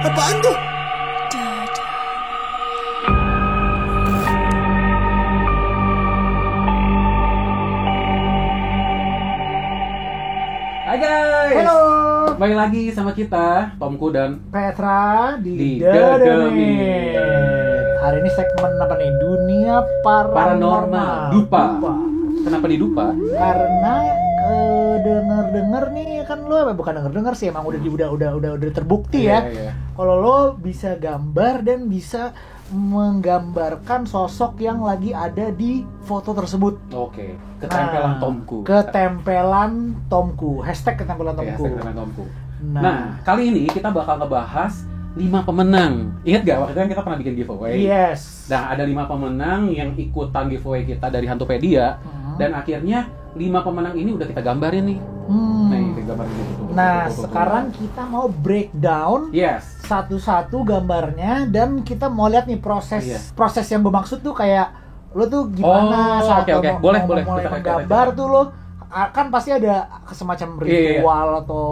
Apaan tuh? Hai guys. Halo. Kembali lagi sama kita, Tomku dan Petra di di The Dedemit. Hari ini segmen apa nih? Dunia Paranormal. Dupa. Kenapa di Dupa? Karena denger nih kan lo bukan denger sih, emang udah terbukti ya. Iya. Kalau lo bisa gambar dan bisa menggambarkan sosok yang lagi ada di foto tersebut. Oke. Ketempelan Tomku. Ketempelan Tomku. Hashtag ketempelan Ya, Tomku. ketempelan Tomku. Nah, kali ini kita bakal ngebahas 5 pemenang. Ingat gak waktu itu kan kita pernah bikin giveaway? Yes. Nah, ada 5 pemenang yang ikutan giveaway kita dari Hantupedia. Dan akhirnya 5 pemenang ini udah kita gambarin nih. Nah, ini gambarin gitu. Nah, sekarang kita mau breakdown Yes. satu-satu gambarnya dan kita mau lihat nih proses Iya. proses yang bermaksud tuh kayak lo tuh gimana saat oke. lo Boleh. mulai Kita menggambar tuh lo kan pasti ada semacam Iya. ritual atau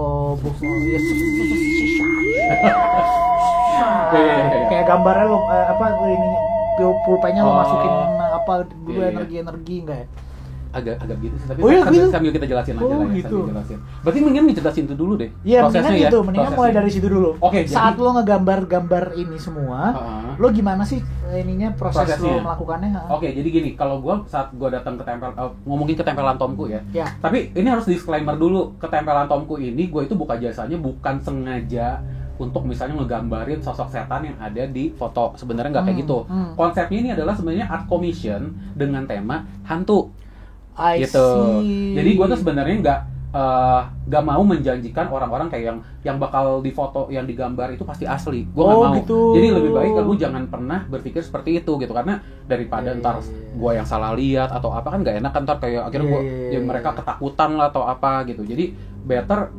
Iya. kayak gambarnya lo ini pulpennya lo masukin apa dulu Iya. energi enggak ya? agak gitu sih, tapi Oh, iya, gitu? sambil kita jelasin aja lah ya, gitu. sambil jelasin. Berarti mendingan dijelasin itu dulu deh. Iya, prosesnya mendingan ya. gitu, mendingan mulai prosesnya. dari situ dulu. Oke, saat jadi- lo ngegambar-gambar ini semua, lo gimana sih ininya proses Prosesnya. lo melakukannya? Oke, jadi gini, kalau saat gua datang ke ngomongin ketempelan Tomku ya. Ya. Tapi ini harus disclaimer dulu, ketempelan Tomku ini gue itu buka jasanya bukan sengaja untuk misalnya ngegambarin sosok setan yang ada di foto. Sebenarnya nggak kayak gitu. Konsepnya ini adalah sebenarnya art commission dengan tema hantu. I Gitu. see. Jadi gue tuh sebenarnya nggak mau menjanjikan orang-orang kayak yang bakal di foto yang digambar itu pasti asli. Gue nggak mau. Gitu. Jadi lebih baik lu jangan pernah berpikir seperti itu gitu, karena daripada ntar gue yang salah lihat atau apa kan nggak enak kan, ntar kayak akhirnya mereka ketakutan lah atau apa gitu. Jadi better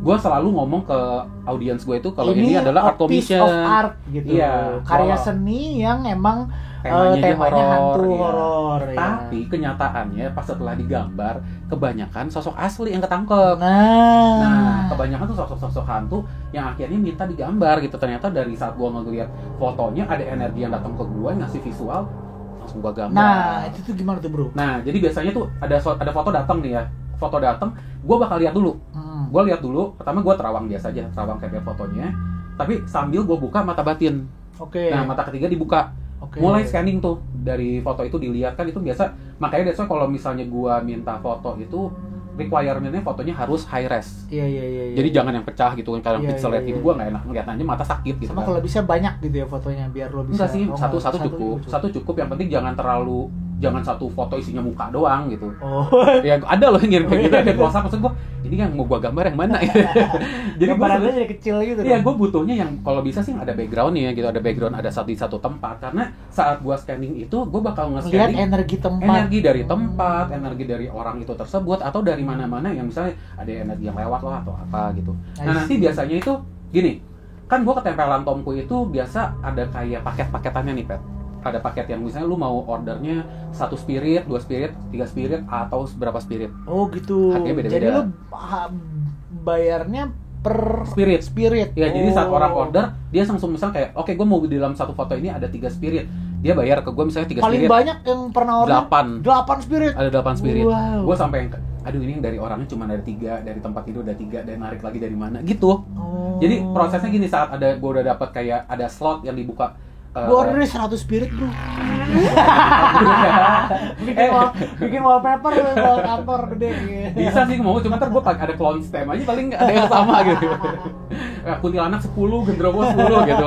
gue selalu ngomong ke audiens gue itu kalau ini adalah art a piece commission. of art gitu. Iya, Karya kalau seni yang emang temanya hantu iya. horor. Ya. Tapi kenyataannya pas setelah digambar kebanyakan sosok asli yang ketangkep. Nah, Nah, kebanyakan tuh sosok-sosok hantu yang akhirnya minta digambar gitu. Ternyata dari saat gua ngeliat fotonya ada energi yang datang ke gua, ngasih visual, langsung gua gambar. Nah, itu tuh gimana tuh, Bro? Nah, jadi biasanya tuh ada foto datang nih ya. Foto datang, gua bakal lihat dulu. Gua lihat dulu, pertama gua terawang biasa aja, terawang kayak fotonya. Tapi sambil gua buka mata batin. Oke. Nah, mata ketiga dibuka. Oke. Mulai scanning tuh dari foto itu dilihat kan, itu biasa. Makanya that's why kalau misalnya gua minta foto itu requirement-nya fotonya harus high res. Iya. Jadi jangan yang pecah gitu kan, kalau Iya, pixel rate iya, itu iya. gua nggak enak ngeliatnya, mata sakit gitu. Sama kan. kalau bisa banyak gitu ya fotonya biar lo bisa. Enggak sih, satu cukup. juga Satu cukup, yang penting jangan satu foto isinya muka doang gitu. Oh. Ya ada loh yang ngirim kayak gitu, ada close up, maksud gua ini yang mau gua gambar yang mana ya. Jadi gua gambarannya jadi kecil gitu. iya, dong. gue butuhnya yang kalau bisa sih ada background-nya gitu, ada background, ada di satu tempat, karena saat gua scanning itu gue bakal lihat nge-scanning energi tempat. energi dari tempat, energi dari orang itu tersebut, atau dari mana-mana yang misalnya ada energi yang lewat lah atau apa gitu. Nah, nanti biasanya itu gini, kan gue ketempelan Tomku itu biasa ada kayak paket-paketannya nih, Pet. Ada paket yang misalnya lu mau ordernya 1 spirit, 2 spirit, 3 spirit, atau berapa spirit. Oh gitu. Harganya beda-beda. Jadi lo bayarnya per Spirit. Ya, jadi saat orang order, dia langsung misal kayak, oke, gue mau di dalam satu foto ini ada 3 spirit. Dia bayar ke gue misalnya 3 paling spirit. banyak yang pernah order 8 spirit. Ada 8 spirit. Wow. Gue sampai yang aduh, ini yang dari orangnya cuma ada 3, dari tempat itu udah 3, dan narik lagi dari mana gitu. Oh. Jadi prosesnya gini, saat gue udah dapat kayak ada slot yang dibuka. Gue order 100 spirit, Bro. bikin wallpaper buat kantor gede. Bisa sih mau, cuma ntar gue ada clone stem aja paling ada yang sama gitu. Kuntilanak 10, gendrowo 10 gitu.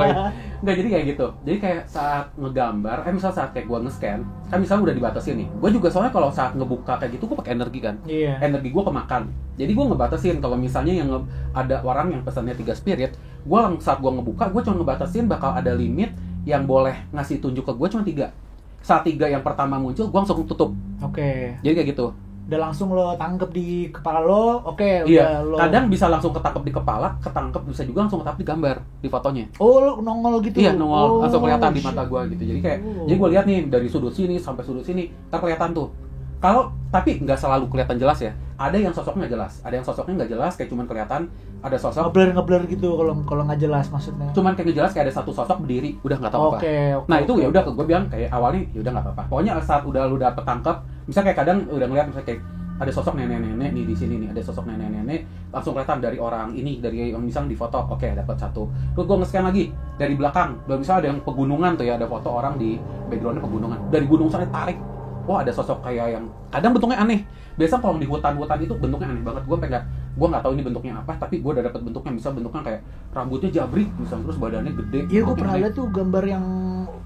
Nggak, jadi kayak gitu. Jadi kayak saat ngegambar, misal saat kayak gue nge-scan, kan misalnya udah dibatasin nih. Gue juga soalnya kalau saat ngebuka kayak gitu, gue pakai energi kan. Iya. Energi gue kemakan. Jadi gue ngebatasin kalau misalnya yang ada orang yang pesannya 3 spirit, gue saat gue ngebuka, gue cuma ngebatasin bakal ada limit yang boleh ngasih tunjuk ke gue cuma 3. Saat 3 yang pertama muncul, gue langsung tutup. Oke. Jadi kayak gitu. Udah langsung lo tangkep di kepala lo, oke. Iya. Udah lo. Kadang bisa langsung ketangkep di kepala, ketangkep bisa juga langsung ketangkep di gambar di fotonya. Oh, lo nongol gitu. Iya, nongol, langsung kelihatan di shit. mata gue gitu. Jadi kayak, jadi gue lihat nih dari sudut sini sampai sudut sini, ntar kelihatan tuh. Kalau tapi nggak selalu kelihatan jelas ya. Ada yang sosoknya nggak jelas, ada yang sosoknya nggak jelas, kayak cuman kelihatan ada sosok ngeblur gitu kalau nggak jelas maksudnya. cuman kayak nggak jelas, kayak ada satu sosok berdiri, udah nggak tahu apa. Nah itu ya udah gue bilang kayak awalnya ya udah nggak apa-apa. Pokoknya saat udah lu dapet tangkap, misalnya kayak kadang udah ngeliat misalnya kayak ada sosok nenek-nenek nih di sini nih, ada sosok nenek-nenek langsung kelihatan dari orang ini, dari yang misalnya di foto, oke dapat satu. Terus gue nge-scan lagi dari belakang, dan misalnya ada yang pegunungan tuh ya, ada foto orang di backgroundnya pegunungan, dari gunung sana tarik, wah ada sosok kayak yang kadang bentuknya aneh. Biasa kalau di hutan-hutan itu bentuknya aneh banget. Gue nggak tahu ini bentuknya apa, tapi gue udah dapet bentuknya. Misal bentuknya kayak rambutnya jabrik, misal terus badannya gede. Iya, gue pernah lihat tuh gambar yang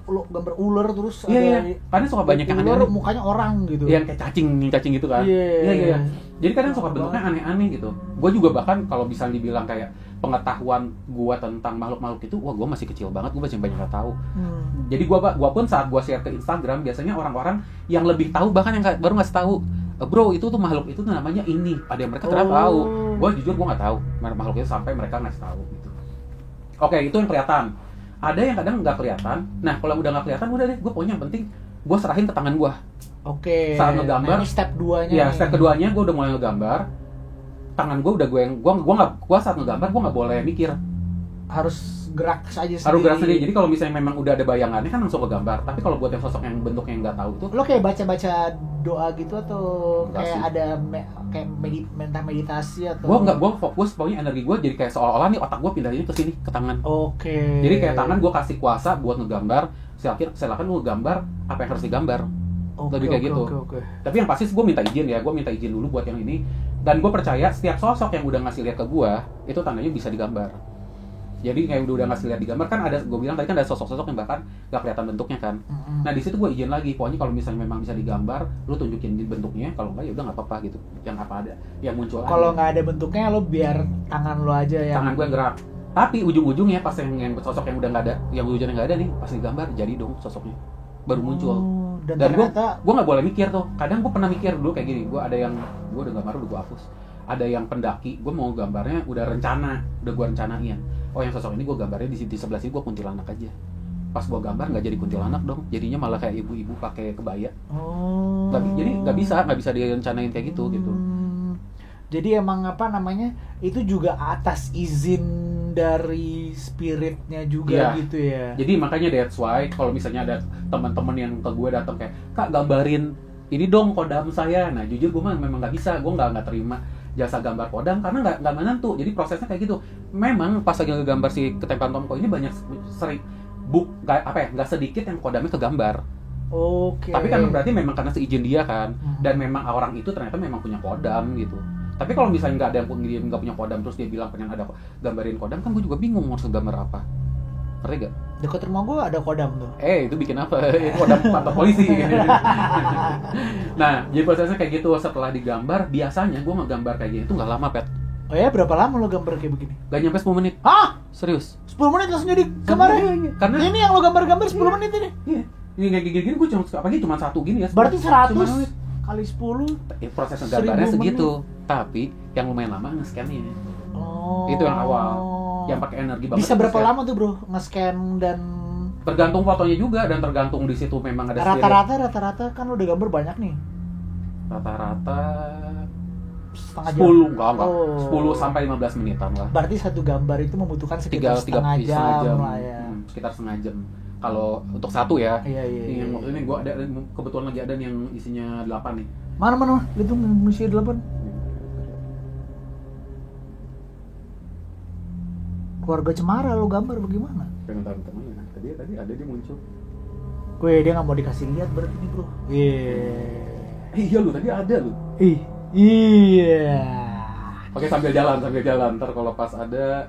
gambar ular terus iya. Karena suka banyak yang ular, aneh-aneh. mukanya orang gitu. Iya, kayak cacing gitu kan. Iya. Jadi kadang suka bentuknya aneh-aneh gitu. Gue juga bahkan kalau bisa dibilang kayak pengetahuan gue tentang makhluk-makhluk itu, wah gue masih kecil banget, gue masih banyak nggak tahu. Jadi gue pun saat gue share ke Instagram, biasanya orang-orang yang lebih tahu bahkan yang baru ngasih tahu, bro itu tuh makhluk itu tuh namanya ini. Ada yang mereka ternyata tahu. Gue jujur gue nggak tahu makhluk itu sampai mereka ngasih tahu gitu. Oke, itu yang kelihatan. Ada yang kadang nggak kelihatan. Nah kalau udah nggak kelihatan, udah deh, gue pokoknya yang penting gue serahin ke tangan gue. Oke. Saat ngegambar. Nah, ini step 2-nya. Iya, step keduanya gue udah mulai ngegambar. Tangan gue udah gue saat ngegambar gue nggak boleh mikir. Harus gerak saja sendiri. Harus gerak sendiri. Jadi kalau misalnya memang udah ada bayangannya kan langsung kegambar. Tapi kalau buat yang sosok yang bentuknya nggak tahu tuh, lo kayak baca-baca doa gitu atau enggak kayak sih. ada kayak meditasi atau? gue fokus, pokoknya energi gue jadi kayak seolah-olah nih otak gue pindahin ke sini, ke tangan. Oke. Jadi kayak tangan gue kasih kuasa buat ngegambar. Silakan lu gambar apa yang harus digambar. Lebih kayak gitu. Oke. Tapi yang pasti gue minta izin ya, gue minta izin dulu buat yang ini. Dan gue percaya setiap sosok yang udah ngasih lihat ke gue itu tandanya bisa digambar. Jadi kayak udah ngasih lihat digambar kan ada, gue bilang tadi kan ada sosok-sosok yang bahkan gak kelihatan bentuknya kan. Nah di situ gue izin lagi, pokoknya kalau misalnya memang bisa digambar, lu tunjukin di bentuknya. Kalau enggak ya udah nggak apa-apa gitu. Yang apa ada, yang muncul. Kalau nggak ada bentuknya, lo biar tangan lo aja ya. Tangan gue gerak. Tapi ujung-ujungnya pas yang sosok yang udah nggak ada, yang ujungnya nggak ada nih, pas digambar jadi dong sosoknya baru muncul. Dan ternyata gue nggak boleh mikir tuh. Kadang gue pernah mikir dulu kayak gini, gue udah gambar udah gue hapus. Ada yang pendaki, gue mau gambarnya udah gue rencanain. Oh yang sosok ini gue gambarnya di sebelah sini gue kuntilanak aja. Pas gue gambar nggak jadi kuntilanak dong, jadinya malah kayak ibu-ibu pakai kebaya. Jadi nggak bisa direncanain kayak gitu. Jadi emang apa namanya, itu juga atas izin dari spiritnya juga gitu ya. Jadi makanya that's why kalau misalnya ada teman-teman yang ke gue datang kayak, kak gambarin ini dong kodam saya. Nah jujur gue memang nggak bisa, gue nggak terima jasa gambar kodam karena nggak menentu. Jadi prosesnya kayak gitu. Memang pas lagi ngegambar si ketempelan Tomko ini banyak sering nggak sedikit yang kodamnya kegambar. Oke. Tapi kan berarti memang karena seizin dia kan, dan memang orang itu ternyata memang punya kodam gitu. Tapi kalau misalnya nggak ada yang nggak punya kodam terus dia bilang pengen ada gambarin kodam, kan gue juga bingung mau gambar apa. Ngerti gak? Dekat rumah gue ada kodam tuh. Itu bikin apa? Kodam kantor polisi. Nah, jadi prosesnya kayak gitu. Setelah digambar, biasanya gue ngegambar kayak gini itu nggak lama, Pet. Oh ya, berapa lama lo gambar kayak begini? Gak nyampe 10 menit. Hah? Serius? 10 menit langsung jadi gambarnya? Iya. Karena ini yang lo gambar-gambar 10 menit ini? Iya. Ini kayak gini gue cuma satu gini ya. Berarti 100 menit. kali 10 proses gambarnya segitu. Tapi yang lumayan lama nge-scan-nya. Itu yang awal. Yang pakai energi banget. Bisa berapa lama tuh, Bro? Nge-scan dan tergantung fotonya juga, dan tergantung di situ memang ada rata-rata kan lo udah gambar banyak nih. Rata-rata setengah jam. 10 sampai 15 menitan lah. Berarti satu gambar itu membutuhkan sekitar setengah jam lah ya. Sekitar setengah jam. Kalau untuk satu ya. Iya. Yang waktu ini gue ada kebetulan lagi ada yang isinya 8 nih. Mana? Itu isinya 8. Keluarga Cemara lo gambar bagaimana? Pengen tahu temennya. Tadi ada dia muncul. Dia nggak mau dikasih lihat berarti nih, Bro. Iya lu tadi ada lu. Iya. Oke, sambil jalan. Ntar kalau pas ada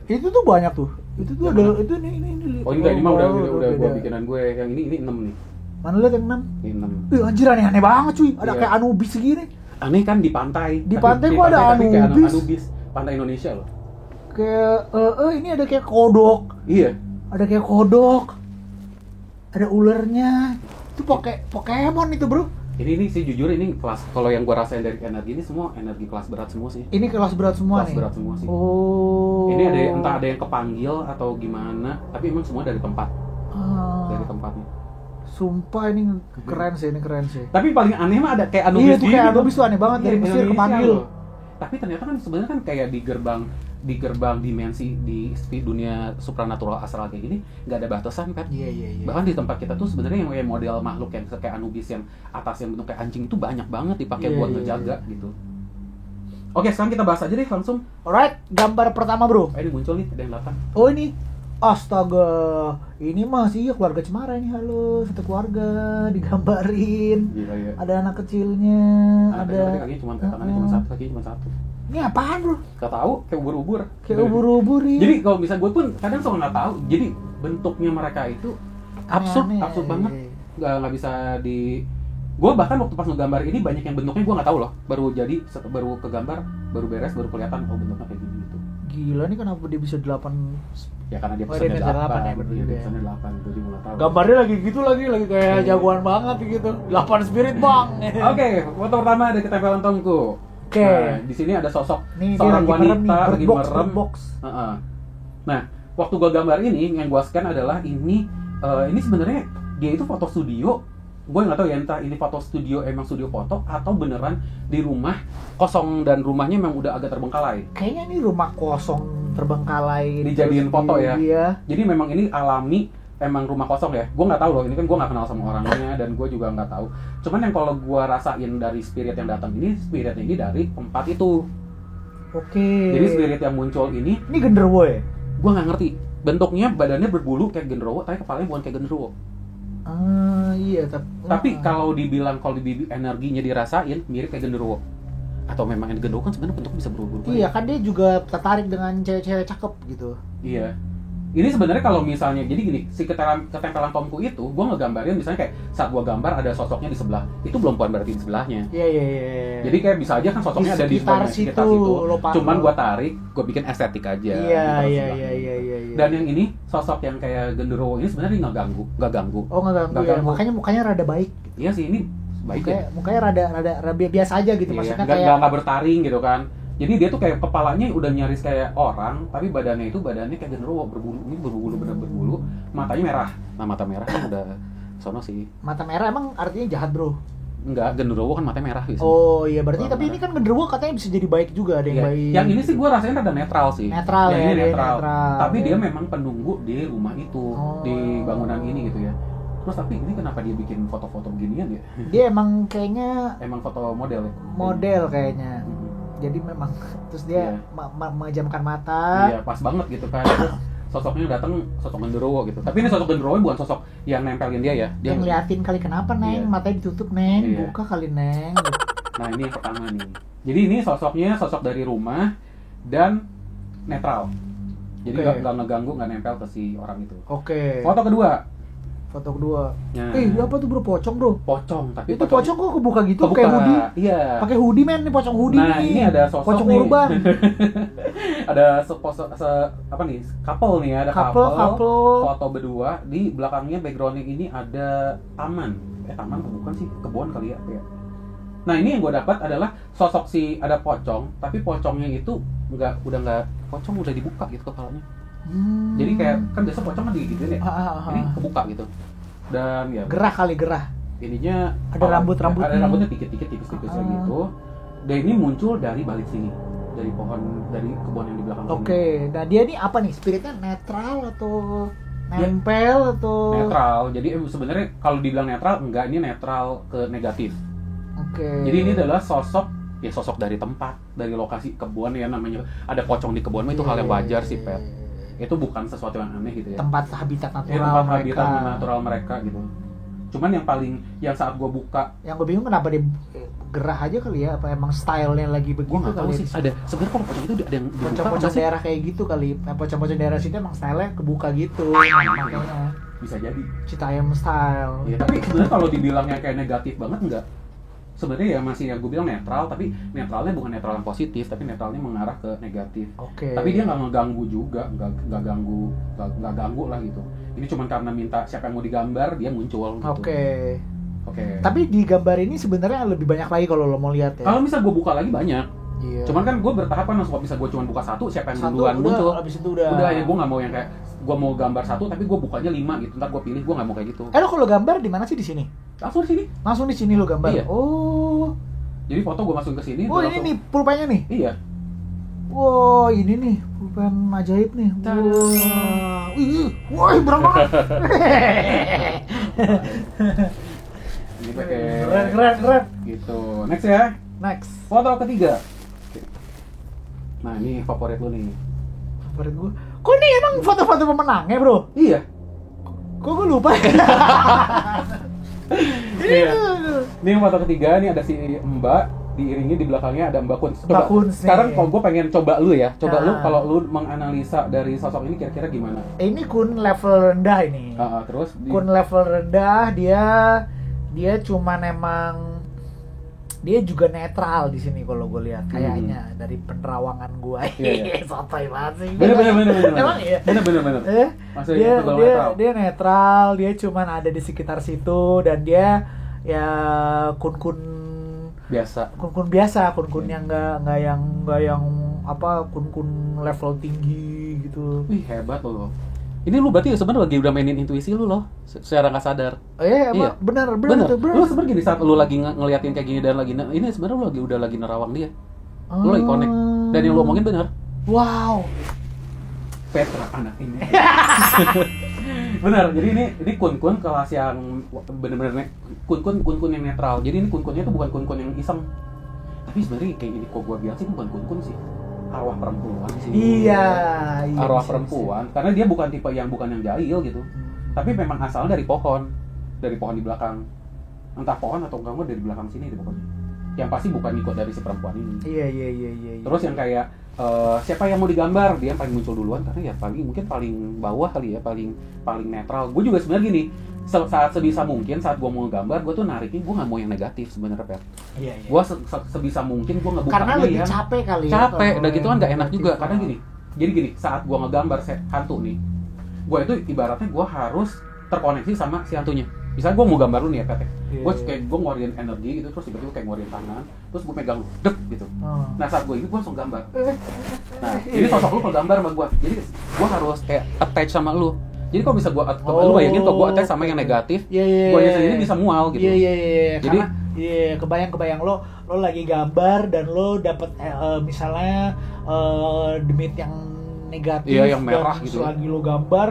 itu tuh banyak tuh. Itu tuh ada itu nih. Oh enggak, ini mah udah gua bikinan gue. Yang ini 6 nih. Mana lihat yang 6? Ini 6. Anjir, aneh banget cuy. Ada kayak Anubis segini. Aneh kan di pantai. Di pantai kok ada Anubis. Pantai Indonesia loh. Kayak ini ada kayak kodok. Iya. Ada kayak kodok. Ada ularnya. Itu Pokemon itu, Bro. Ini sih jujur ini kelas, kalau yang gua rasain dari energi ini semua energi kelas berat semua sih. Ini kelas berat semua nih. Kelas berat semua sih. Oh. Ini entah ada yang kepanggil atau gimana, tapi emang semua dari tempat. Dari tempatnya. Sumpah ini keren sih. Tapi paling aneh mah ada kayak Iya Anubis itu kayak gitu. Anubis tuh aneh banget dari Iya, Mesir Indonesia kepanggil. loh. Tapi ternyata kan sebenarnya kan kayak di gerbang dimensi di dunia supranatural astral kayak gini nggak ada batasan, Pet. Iya. Bahkan di tempat kita tuh sebenarnya yang kayak model makhluk yang kayak Anubis yang atas yang bentuk kayak anjing itu banyak banget dipakai Iya, buat iya, ngejaga gitu. Oke, sekarang kita bahas aja deh langsung. Alright, gambar pertama bro. Ini muncul nih, ada yang datang. Oh ini, astaga, ini masih keluarga Cemara ini, halo, satu keluarga digambarin. Gila ya. Ada anak kecilnya, ada. Kakinya cuma tangannya cuma satu, kakinya cuma satu. Ini apaan bro? Gak tahu, kayak ubur-ubur. Kayak ubur-ubur ya. Jadi kalau misalnya gue pun kadang suka nggak tahu. Jadi bentuknya mereka itu absurd Aneh-aneh. banget. Nggak bisa di. Gue bahkan waktu pas ngegambar ini banyak yang bentuknya gue nggak tahu loh. Baru kegambar, baru beres, baru kelihatan oh bentuknya kayak gini gitu. Gila nih kenapa dia bisa 8. Ya karena dia Oh, pesannya dia 8, ya, bener iya, juga dia ya. pesannya 8 itu dia nggak tahu. Gambarnya lagi gitu lagi kayak jagoan banget gitu. 8 spirit bang. Oke, foto pertama ada ketempelan Tomku. Oke. Nah, di sini ada sosok Nih dia seorang lagi merem wanita nih, lagi bird merem. box. Heeh. Nah, waktu gua gambar ini yang gua scan adalah ini sebenarnya dia itu foto studio. Gue nggak tahu ya entah ini foto studio emang studio foto atau beneran di rumah kosong dan rumahnya memang udah agak terbengkalai. Kayaknya ini rumah kosong terbengkalai. Dijadiin terus foto ya. Iya. Jadi memang ini alami emang rumah kosong ya. Gue nggak tahu loh, ini kan gue nggak kenal sama orangnya dan gue juga nggak tahu. Cuman yang kalau gue rasain dari spirit yang datang ini, spiritnya ini dari tempat itu. Oke. Jadi spirit yang muncul ini, Ini genderuwo ya? gue nggak ngerti. Bentuknya badannya berbulu kayak genderuwo, tapi kepalanya bukan kayak genderuwo. Iya Tapi kalau dibilang energinya dirasain mirip kayak genderuwo. Atau memang genderuwo kan sebenarnya bentuknya bisa berubah-ubah. Iya kan dia juga tertarik dengan cewek-cewek cakep gitu. Iya. Ini sebenarnya kalau misalnya jadi gini, si ketempelan Tomku itu gua ngegambarin misalnya kayak saat gua gambar ada sosoknya di sebelah. Itu belum bukan berarti di sebelahnya. Iya. Jadi kayak bisa aja kan sosoknya ada di sekitar situ. Cuman gua tarik, gua bikin estetik aja. Iya. Dan yang ini sosok yang kayak genderuwo ini sebenarnya nggak ganggu. Oh nggak ganggu ya. Makanya mukanya rada baik. Iya sih ini baik ya. Mukanya rada biasa aja gitu. Iya, Maksudnya nggak bertaring gitu kan. Jadi dia tuh kayak kepalanya udah nyaris kayak orang, tapi badannya kayak genderuwo, berbulu bener berbulu, matanya merah. Nah mata merah kan udah sono sih. Mata merah emang artinya jahat bro? Enggak, genderuwo kan matanya merah biasanya. Oh iya berarti Warna tapi merah. ini kan genderuwo katanya bisa jadi baik juga, ada yang Iya. baik. Yang ini sih gue rasain rada netral sih. Netral Yang ya, ini dia netral. netral. Tapi dia memang penunggu di rumah itu, Oh. di bangunan ini gitu ya. Terus tapi ini kenapa dia bikin foto-foto beginian ya? Dia emang kayaknya Emang foto model ya? model kayaknya. Hmm. Jadi memang terus dia Iya. memejamkan mata. Iya, pas banget gitu kan. Terus sosoknya datang sosok genderuwo gitu. Tapi ini sosok genderuwo bukan sosok yang nempelin dia ya. Dia ngeliatin kali kenapa Neng, Iya. matanya ditutup Neng, Iya. buka kali Neng. Nah, ini yang pertama nih. Jadi ini sosoknya sosok dari rumah dan netral. Jadi Oke. nggak ngeganggu, nggak nempel ke si orang itu. Oke. Foto kedua. Foto kedua. Nah, Apa tuh bro, pocong bro? pocong, tapi Itu pocong kok kebuka gitu kebuka. kayak hoodie. Iya. Pakai hoodie men, nih pocong hoodie Nah, nih. ini ada sosok pocong nih. urban. Ada apa nih? Couple nih, ada Couple. foto berdua, di belakangnya backgroundnya ini ada taman. Taman bukan sih, kebun kali ya. Nah, ini yang gue dapat adalah sosok ada pocong, tapi pocongnya itu udah nggak pocong, udah dibuka gitu kepalanya. Jadi kayak kan biasa pocong kan digituin ya. Ini kebuka gitu. Dan ya Gerah kali gerah. ininya Ada rambut-rambutnya. Ada rambutnya tipis-tipis kayak gitu. Dan ini muncul dari balik sini, dari pohon, dari kebun yang di belakang sini. Oke, nah dia ini apa nih? Spiritnya netral atau nempel atau? Netral. Jadi sebenarnya kalau dibilang netral, enggak, ini netral ke negatif. Oke. Jadi ini adalah sosok dari tempat, dari lokasi kebun ya, namanya ada pocong di kebun itu hal yang wajar sih, Pet. Itu bukan sesuatu yang aneh gitu ya. Tempat habitat natural tempat mereka. habitat natural mereka gitu. Cuman yang saat gue buka, Yang gue bingung kenapa dia gerah anya kali ya? Apa emang stylenya lagi gue begitu nggak tahu kali? sih. Ada sebenarnya kalau pocong itu ada yang dibuka Pocong-pocong nggak sih? daerah kayak gitu kali. Nah, pocong-pocong daerah situ emang stylenya kebuka gitu. Makanya Bisa jadi. Citayam style. Ya, tapi sebenarnya kalau dibilangnya kayak negatif banget enggak. Sebenarnya ya masih yang gue bilang netral, tapi netralnya bukan netral yang positif, tapi netralnya mengarah ke negatif. Oke. Tapi dia nggak ngeganggu juga, nggak ganggu lah gitu. Ini cuma karena minta siapa yang mau digambar dia muncul gitu. Oke. Tapi di gambar ini sebenarnya lebih banyak lagi kalau lo mau lihat ya. Kalau misal gue buka lagi banyak. Iya. Cuman kan gue bertahap kan, kalau bisa gue cuma buka satu, siapa yang Satu duluan udah, muncul. abis itu udah. Udah ya, gue nggak mau yang kayak gue mau gambar satu tapi gue bukanya 5 gitu. Ntar gue pilih, gue nggak mau kayak gitu. Lo kalau gambar di mana sih, di sini? Langsung di sini. Langsung di sini lo gambar. Iya. Oh. Jadi foto gue masukin ke sini. Oh dia ini langsung- nih pulpennya nih. Iya. Wow, ini nih pulpen ajaib nih. Tada. Wah, berat banget. Ini pakai Keren. gitu. Next ya. Next. Foto ketiga. Nah ini favorit lu nih. Favorit gue. Kok ini emang foto-foto pemenangnya, bro? Iya. Kok gue lupa ya? Iya. Ini yang foto ketiga, nih ada si Mbak, diiringi di belakangnya ada Mbak Kuns. Mbak Kuns nih. Sekarang kalau gue pengen coba lu ya, coba lu Nah. kalau lu menganalisa dari sosok ini kira-kira gimana? Ini kun level rendah ini. Terus Kun level rendah, dia cuman emang dia juga netral di sini kalau gue lihat kayaknya dari penerawangan gue. Iya. Sotoy banget sih. bener. Emang iya. Bener. Maksudnya itu Dia netral, dia cuman ada di sekitar situ dan dia ya kun biasa. kun yang nggak yang apa kun level tinggi gitu. Wih hebat lo. Ini lu berarti sebenarnya lagi udah mainin intuisi lu loh, secara nggak sadar. Emang Iya. benar. Lu sebenarnya gini saat lu lagi ngeliatin kayak gini dan lagi ini sebenarnya lu udah lagi nerawang dia. Lu lagi connect. Dan yang lu omongin benar. Wow. Petra anak ini. Benar. Jadi ini kun-kun kelas yang bener-bener kun-kun yang netral. Jadi ini kun-kunnya tuh bukan kun-kun yang iseng. Tapi sebenarnya kayak gini kok gua bilang sih bukan kun-kun sih. Arwah perempuan sih. Iya. Arwah bisa, perempuan karena dia bukan tipe yang bukan yang jahil gitu. Tapi memang asalnya dari pohon di belakang. Entah pohon atau enggak dari belakang sini di pokoknya. Yang pasti bukan ikut dari si perempuan ini. Iya. Terus yang kayak siapa yang mau digambar, dia yang paling muncul duluan karena ya mungkin paling bawah kali ya, paling netral. Gue juga sebenarnya gini, saat sebisa mungkin saat gue mau gambar, gue tuh nariknya gue nggak mau yang negatif sebenarnya, Per. Iya. Gue sebisa mungkin gue ngebukanya Karena lebih yang capek kali ya. capek, kalau udah gitu kan nggak enak negatif. juga. Karena gini, jadi gini, saat gue ngegambar hantu nih, gue itu ibaratnya gue harus terkoneksi sama si hantunya. Misalnya gue mau gambar lu nih ya, Pet. Gue kayak gue ngeluarin energi gitu, terus tiba-tiba kayak ngeluarin tangan, terus gue pegang lu, dek gitu. Nah saat gue ini gue langsung gambar. Nah ini sosok lu kegambar sama gue, jadi gue harus kayak attach sama lu. Jadi kalau bisa gue, lu bayangin kalau gue attach sama yang negatif, gue sendiri bisa mual gitu. Iya. Jadi kebayang lo lagi gambar dan lo dapet misalnya demit yang negatif. Iya, yang merah dan gitu. Selagi lo gambar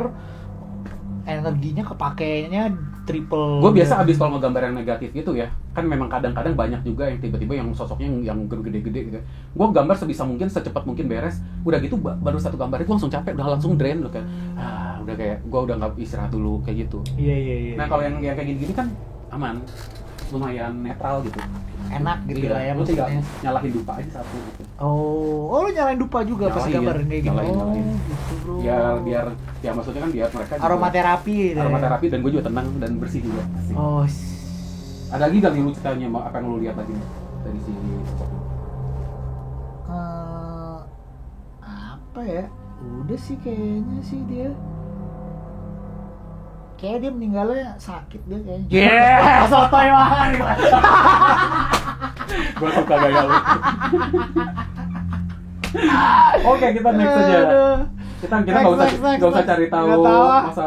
energinya kepakainya triple. Gue biasa abis kalau ngegambar yang negatif gitu ya, kan memang kadang-kadang banyak juga yang tiba-tiba yang sosoknya yang gede-gede gitu. Gue gambar sebisa mungkin, secepat mungkin beres. Udah gitu baru satu gambar itu langsung capek, udah langsung drain loh kayak, udah kayak gue udah nggak istirahat dulu kayak gitu. Iya. Nah kalau yang kayak gini-gini kan aman, lumayan netral gitu. Enak gitu Iya, lah ya lu tinggal maksudnya. nyalahin dupa aja satu gitu. Oh, lu nyalain dupa juga pas Nyalain, gambarin kayak gitu. nyalain. Gitu bro. Biar ya maksudnya kan biar mereka juga- Aromaterapi gitu. aromaterapi dan gue juga tenang dan bersih juga. Asik. Oh. Ada lagi dari lu ceritanya apa yang lu lihat lagi dari si sosok lu? Apa ya? Udah sih kayaknya sih dia. Kayak dia meninggalnya sakit dia kayaknya. Yeah, sotoy banget. Gue suka gaya lu. Oke, kita next aja. Kita nggak usah Next. cari tahu Nggak tahu. masa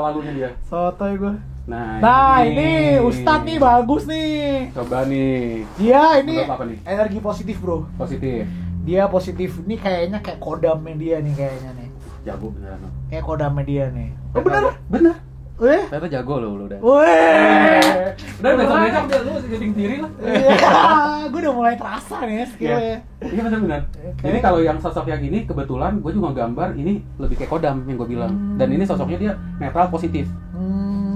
lalunya dia. Sotoy gue. Nah, ini Ustadz nih bagus nih. Coba nih. Dia ini Menurut apa nih? energi positif bro. Positif. Dia positif nih kayaknya kayak kodamnya dia nih kayaknya nih. Jago beneran. Kayak kodamnya dia nih. Oh bener? Bener. Ternyata jago lu udah. Weh. Udah besok dia lu setting diri lah. Iya, gue udah mulai terasa nih skillnya. Iya benar-benar. Jadi kalau yang sosok yang ini kebetulan gue juga gambar ini lebih kayak kodam yang gue bilang. Dan ini sosoknya dia netral positif.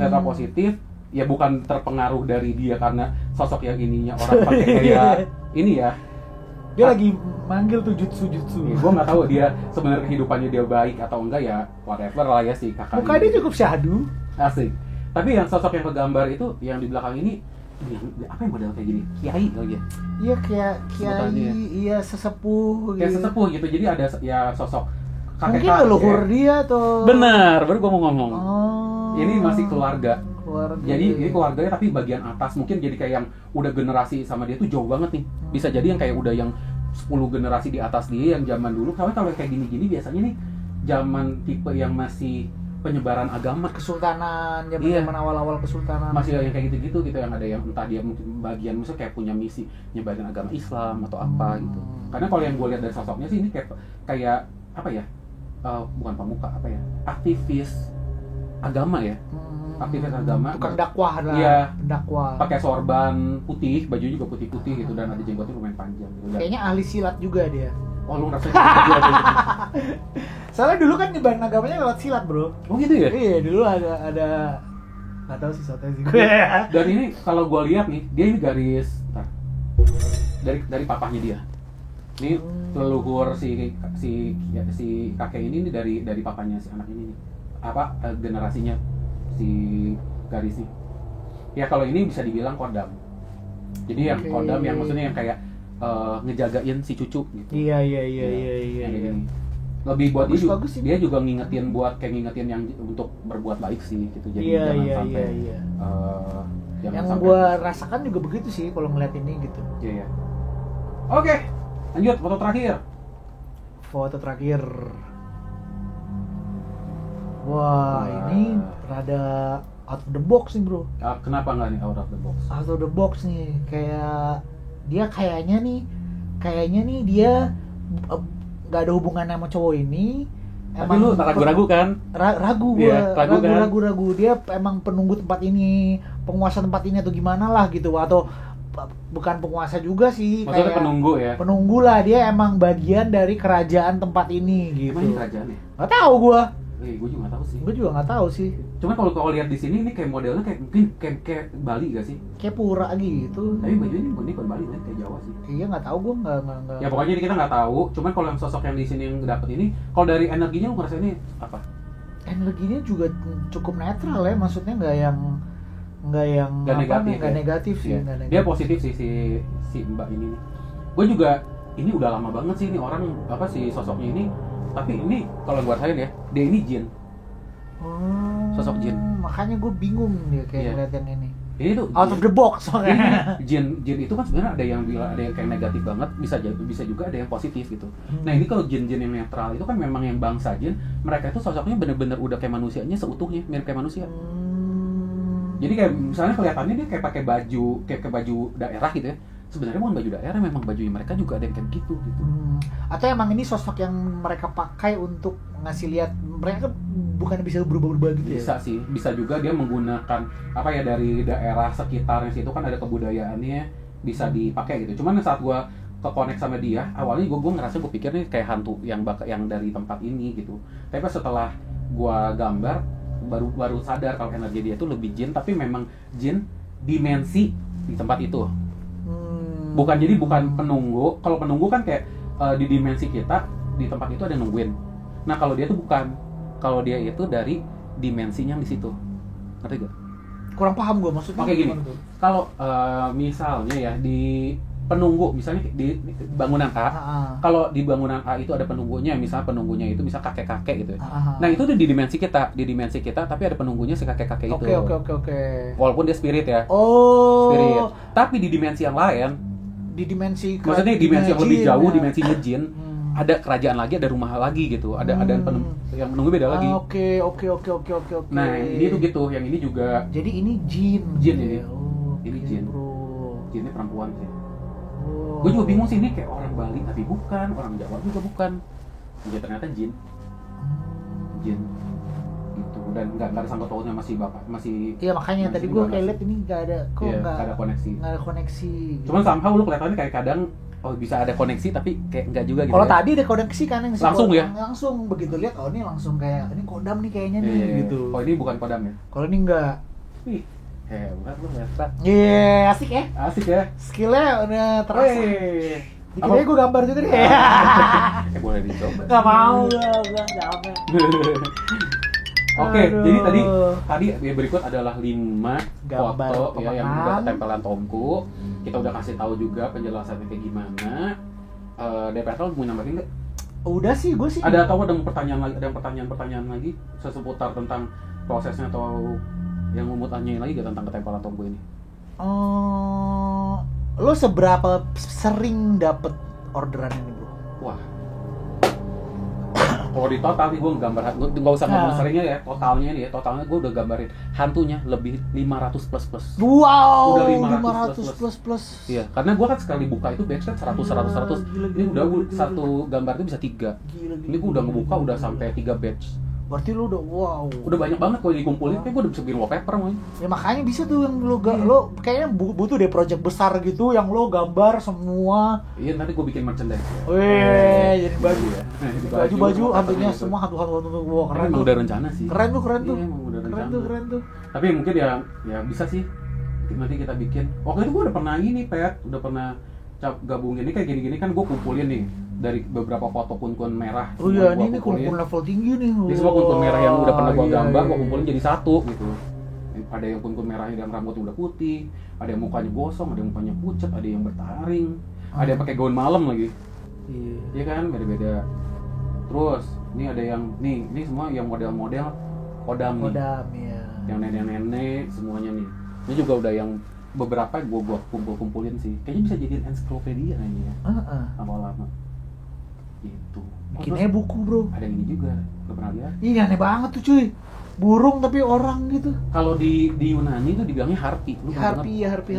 Netral positif, ya bukan terpengaruh dari dia karena sosok yang ininya orang pakai kayak ini ya. Dia lagi manggil tuh jutsu. Gue nggak tahu dia sebenarnya kehidupannya dia baik atau enggak ya, whatever lah ya si kakak. Muka dia cukup syahdu. Asik. Tapi yang sosok yang kegambar itu yang di belakang ini apa yang model kayak gini? Kiai kali ya? Iya kayak Sebutannya. kiai, iya sesepuh. Kayak gitu. sesepuh gitu. Jadi ada ya sosok Mungkin leluhur dia tuh. Benar, baru gue mau ngomong. Oh. Ini masih keluarga. Keluarga. Jadi ini keluarganya tapi bagian atas mungkin jadi kayak yang udah generasi sama dia tuh jauh banget nih. Bisa jadi yang kayak udah yang 10 generasi di atas dia yang zaman dulu. Soalnya kalau kayak gini-gini biasanya nih zaman tipe yang masih penyebaran agama, kesultanan, Iya. zaman awal-awal kesultanan. masih yang kayak gitu-gitu gitu, yang ada yang entah dia mungkin bagian misalnya kayak punya misi nyebarin agama Islam atau apa gitu. Karena kalau yang gue lihat dari sosoknya sih ini kayak apa ya? Bukan pemuka, apa ya? Aktivis agama ya. Aktivis agama. Tukang dakwah lah. Iya. Pendakwah. Pakai sorban putih, baju juga putih-putih gitu, dan ada jenggotnya lumayan panjang gitu. Kayaknya ahli silat juga dia. Oh, lu ngerasa gitu? Soalnya dulu kan nyebarin agamanya lewat silat, bro. Oh gitu ya? Iya, dulu ada nggak tahu sih soalnya sih gue. Dan ini kalau gue lihat nih, dia ini garis dari papahnya dia. Ini leluhur si kakek ini nih dari papanya si anak ini nih. Apa generasinya si garisnya. Ya kalau ini bisa dibilang kodam. Jadi yang kodam yang maksudnya yang kayak ngejagain si cucu gitu. Iya. Jadi, lebih buat Bagus, dia juga ngingetin yang untuk berbuat baik sih gitu. Jadi jangan sampai yang gue rasakan juga begitu sih kalau ngeliat ini gitu. Iya. Oke, lanjut foto terakhir. Foto terakhir. Wah, ini rada out of the box nih, bro. Kenapa nggak nih out of the box? Out of the box nih, kayak dia kayaknya nih dia nggak ada hubungannya sama cowok ini. Tapi lu tak ragu-ragu kan? Ragu gue, yeah, ragu. Dia emang penunggu tempat ini, penguasa tempat ini atau gimana lah gitu, atau bukan penguasa juga sih. Maksudnya kayak penunggu ya? Penunggu lah, dia emang bagian dari kerajaan tempat ini gitu. Emang ini kerajaannya? Nggak tahu gue. Gue juga nggak tahu sih. Gue juga nggak tahu sih. Cuma kalau lihat di sini ini kayak modelnya kayak mungkin kayak Bali gak sih? Kayak pura gitu. Tapi baju ini bukan Bali kan, kayak Jawa sih. Iya nggak tahu gue nggak. Ya pokoknya ini kita nggak tahu. Cuman kalau yang sosok yang di sini yang dapet ini, kalau dari energinya lu ngerasa ini apa? Energinya juga cukup netral ya, maksudnya nggak yang Nggak negatif, nggak negatif sih. Iya. Nggak negatif. Dia positif sih si Mbak ini nih. Gue juga ini udah lama banget sih ini orang apa sih sosoknya ini. Tapi ini kalau gue rasain ya, dia ini jin. Sosok jin. Makanya gue bingung dia kayak Iya. ngeliat yang ini. Ini tuh Out of the box makanya. jin itu kan sebenarnya ada yang kayak negatif banget, bisa juga ada yang positif gitu. Nah ini kalau jin yang netral itu kan memang yang bangsa jin, mereka itu sosoknya bener-bener udah kayak manusianya seutuhnya, mirip kayak manusia. Jadi kayak misalnya kelihatannya dia kayak pakai baju daerah gitu ya. Sebenarnya bukan baju daerah, memang bajunya mereka juga ada yang kayak gitu. Atau emang ini sosok yang mereka pakai untuk ngasih lihat mereka bukan bisa berubah-ubah gitu ya? Bisa sih, bisa juga dia menggunakan apa ya dari daerah sekitarnya situ kan ada kebudayaannya bisa dipakai gitu. Cuman saat gua ke-connect sama dia, awalnya gua ngerasa gue pikir nih kayak hantu yang dari tempat ini gitu. Tapi setelah gua gambar baru sadar kalau energi dia itu lebih jin, tapi memang jin dimensi di tempat itu. Bukan penunggu. Kalau penunggu kan kayak di dimensi kita di tempat itu ada yang nungguin. Nah kalau dia tuh bukan. Kalau dia itu dari dimensinya yang di situ. Ngerti gak? Kurang paham gue maksudnya. Oke gini. Kalau misalnya ya di penunggu, misalnya di bangunan A. Kalau di bangunan A itu ada penunggunya, misalnya penunggunya itu bisa kakek-kakek gitu. Nah itu di dimensi kita, tapi ada penunggunya si kakek-kakek itu. Oke. Walaupun dia spirit ya. Spirit. Tapi di dimensi yang lain, di dimensi maksudnya dimensi yang lebih jauh, ya. dimensinya jin, ada kerajaan lagi, ada rumah lagi gitu, ada yang menunggu beda lagi. Oke. Nah ini tuh gitu, yang ini juga. Jadi ini jin ini. ini Jin. bro. Jinnya perempuan sih. Gue juga bingung sih ini kayak orang Bali tapi bukan, orang Jawa juga bukan. Ya ternyata jin gitu, dan nggak ada sangkut pautnya masih. Iya makanya tadi gue kayak lihat ini nggak ada ada koneksi. Cuman somehow lu kelihatannya kayak kadang bisa ada koneksi tapi kayak enggak juga gitu. Kalau tadi ada koneksi kan yang langsung ya? Langsung begitu lihat ini langsung kayak ini kodam nih kayaknya nih gitu. Oh ini bukan kodam ya? Kalau ini enggak. Wih, hebat lu Mesra. Iya, asik ya? Asik ya? Skillnya udah terasa. Dikira gue gambar juga deh. Boleh dicoba. Gak mau gue capek. Oke, jadi tadi berikut adalah 5 gambar foto ya, yang udah ketempelan Tomku. Kita udah kasih tahu juga penjelasannya kayak gimana. DPR mau nambahin nggak? Udah sih, gue sih. Ada pertanyaan lagi seputar tentang prosesnya atau yang mau tanyain lagi gak tentang ketempelan Tomku ini? Lo seberapa sering dapet orderan ini bro? Wah. Kalau di total nih gue gambar, nggak usah ngomong seringnya ya, totalnya gue udah gambarin hantunya lebih 500 plus. Wow, Udah 500 plus. Iya, karena gue kan sekali buka itu batch kan 100. Ini udah satu gambar itu bisa 3. Ini gue udah ngebuka udah sampai 3 batch. Berarti lu udah wow. Udah banyak banget kalau dikumpulin, kayak gue udah bisa bikin wallpaper man. Ya makanya bisa tuh yang lo kayaknya butuh deh project besar gitu yang lo gambar semua. Iya, nanti gue bikin merchandise. Weh, jadi baju ya. Baju hantunya gitu. semua hantu wah keren. Emang udah rencana sih. Keren tuh. Iya, emang udah rencana. Keren tuh. Tapi mungkin ya bisa sih. Nanti kita bikin. Waktu itu gue udah pernah ini, Pet. Udah pernah gabungin ini kayak gini-gini kan gue kumpulin nih dari beberapa foto kun-kun merah. Oh iya, ini kun-kun level tinggi nih. Jadi semua kun-kun merah yang udah pernah gue gambar, gue iya. kumpulin jadi satu gitu. Ada yang kun-kun merah yang rambutnya udah putih, ada yang mukanya gosong, ada yang mukanya pucat, ada yang bertaring, ada yang pakai gaun malam lagi. Iya kan, beda-beda. Terus, ini ada yang ini semua yang model-model kodam nih. Kodam ya. Yang nenek-nenek semuanya nih. Ini juga udah yang beberapa gue kumpulin sih. Kayaknya bisa jadiin ensiklopedia kayaknya ya. Lama-lama. Gitu. Bikinnya buku bro. Ada yang ini juga, lo pernah lihat? Ini aneh banget tuh cuy. Burung tapi orang gitu. Kalau di Yunani itu dibilangnya harpi. Lu pernah dengar? Harpi.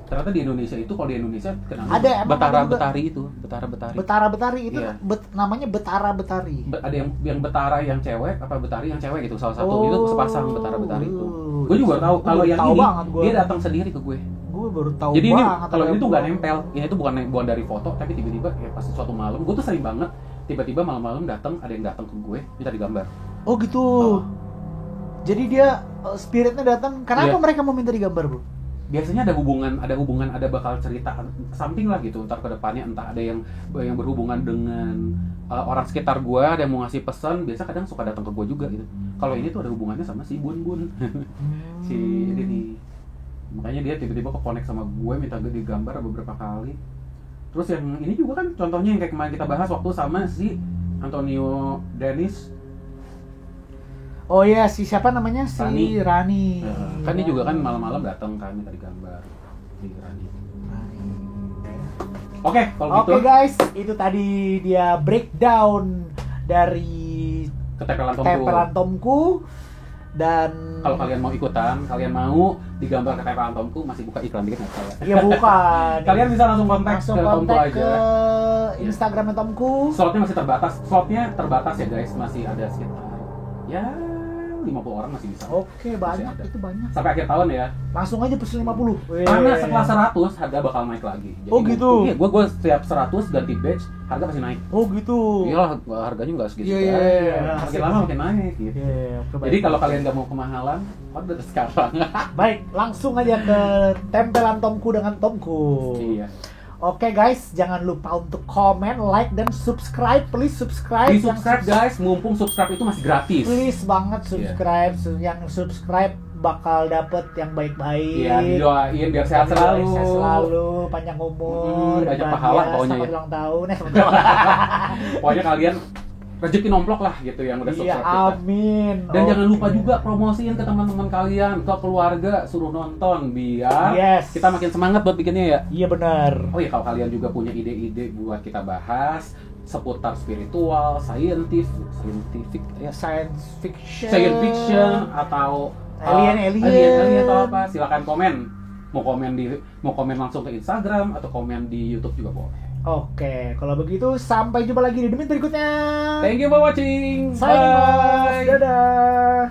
Ternyata di Indonesia itu kalau di Indonesia kenapa? Ada emang betara-betari itu, betara-betari. Betara-betari itu Iya. namanya betara-betari. Ada yang betara yang cewek apa betari yang cewek gitu, salah satu itu sepasang betara-betari itu. Gue juga tahu kalau yang tahu ini banget gua. dia datang sendiri ke gue. Gue baru tahu. Jadi ini banget kalau ini tuh nggak nempel, ini tuh bukan dari foto, tapi tiba-tiba ya pas suatu malam, gue tuh sering banget tiba-tiba malam-malam ada yang datang ke gue minta digambar. Oh gitu. Jadi dia spiritnya datang. Kenapa mereka mau minta digambar bro? Biasanya ada hubungan, ada bakal cerita something lah gitu ntar ke depannya, entah ada yang berhubungan dengan orang sekitar gue, ada yang mau ngasih pesan, biasa kadang suka datang ke gue juga gitu. Kalau ini tuh ada hubungannya sama si Bun si ini nih. Makanya dia tiba-tiba ke-connect sama gue, minta gue digambar beberapa kali. Terus yang ini juga kan contohnya yang kayak kemarin kita bahas waktu sama si Antonio Dennis. Oh iya, si siapa namanya? Si Rani. Kan dia juga kan malam-malam datang kan minta digambar. Si Rani. Oke, kalau gitu. Oke guys, itu tadi dia breakdown dari ketempelan Tomku. Dan kalau kalian mau ikutan, kalian mau digambar ketempelan Tomku, masih buka iklan dikit nggak saya? Iya bukan. Kalian bisa langsung kontak ke Tomku aja. Ke Instagramnya Tomku. Slotnya masih terbatas ya guys, masih ada sekitar ya 50 orang masih bisa. Oke, banyak itu banyak. Sampai akhir tahun ya. Langsung aja pesen 50. Karena setelah 100 harga bakal naik lagi. Jadi oh gitu. Iya, gua setiap 100 ganti batch, harga pasti naik. Oh gitu. Iyalah, harganya enggak segitu. Iya. Makin lama makin naik gitu. Jadi kalau kalian nggak mau kemahalan, order sekarang. Baik, langsung aja ke tempelan Tomku dengan Tomku. Iya. Oke guys, jangan lupa untuk komen, like, dan subscribe. Please subscribe. Di subscribe guys, mumpung subscribe itu masih gratis. Please banget subscribe. Yang subscribe bakal dapet yang baik-baik. Iya, didoain biar sehat selalu. Sehat selalu, panjang umur, banyak pahala pokoknya selamat ya. ulang tahun. Pokoknya kalian rezeki nomplok lah gitu yang udah subscribe kita. Amin. Dan jangan lupa juga promosiin ke teman-teman kalian, ke keluarga, suruh nonton biar kita makin semangat buat bikinnya ya. Iya benar. Oh iya, kalau kalian juga punya ide-ide buat kita bahas seputar spiritual, scientific ya, science fiction atau alien atau apa, silakan komen. Mau komen langsung ke Instagram atau komen di YouTube juga boleh. Oke, kalau begitu sampai jumpa lagi di Demit berikutnya. Thank you for watching. Bye. Dadah.